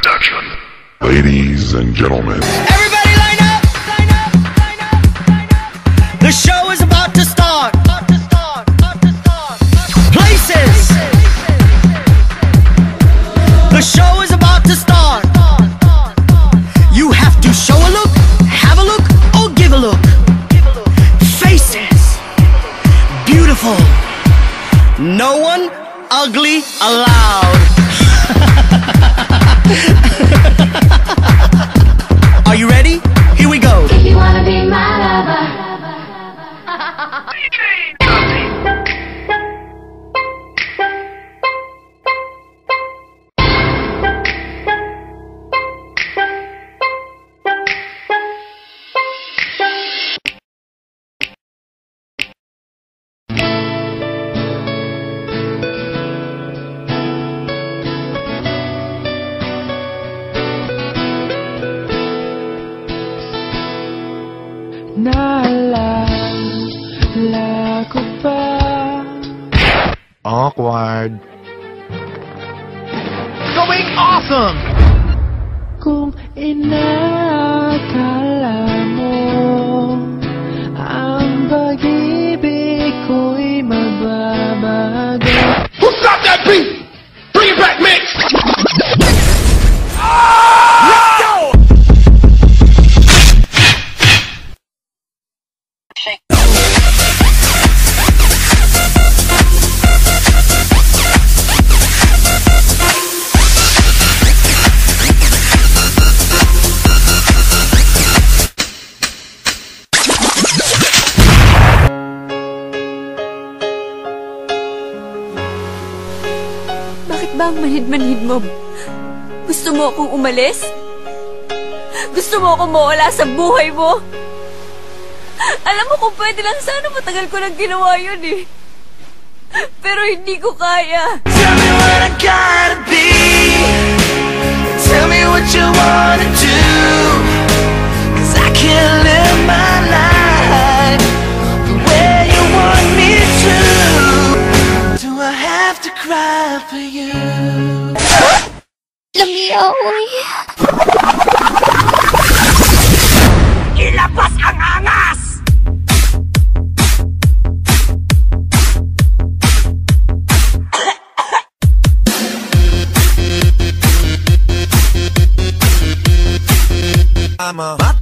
Attention, ladies and gentlemen. Everybody line up! Line up! Line up! Line up! The show is about to start. Places. The show is about to start. You have to show a look, have a look, or give a look. Faces. Beautiful. No one ugly allowed. Are you ready? Here we go. If you wanna be my lover. Naalala ko pa. Awkward. Going awesome! Kung inakala mo ang pag-ibig ko'y mababago. Who stopped that beat? Bring it back, mix! Bakit ba ang manhid-manhid mo? Gusto mo akong umalis? Gusto mo akong mawala sa buhay mo? Alam mo kung pwede lang sana matagal ko nang ginawa yun eh. Pero hindi ko kaya. Tell me what I gotta be. Tell me what you wanna do. 'Cause I can't live my life the way you want me to. Do I have to cry for you? Lamiaoy. Ilabas ang angas! I'm a bot.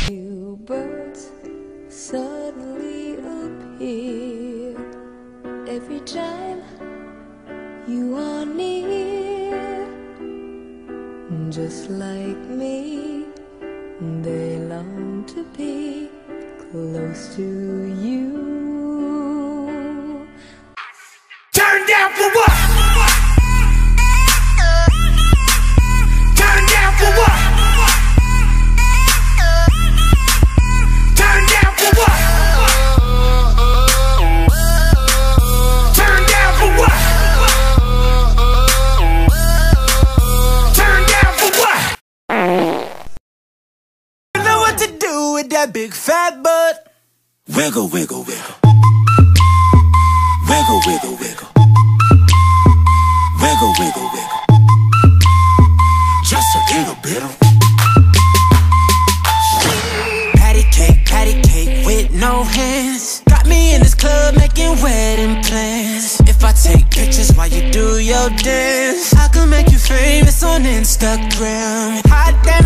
You birds suddenly appear every time you are near. Just like me, they long to be close to you. Turn down for what? Turn down for what? Turn down for what? Turn down for what? Turn down for what? You know what to do with that big fat butt. Wiggle, wiggle, wiggle. Wiggle, wiggle, wiggle. Wiggle, wiggle, wiggle. Just a little bit of patty cake with no hands. Got me in this club making wedding plans. If I take pictures while you do your dance, I could make you famous on Instagram. Hot damn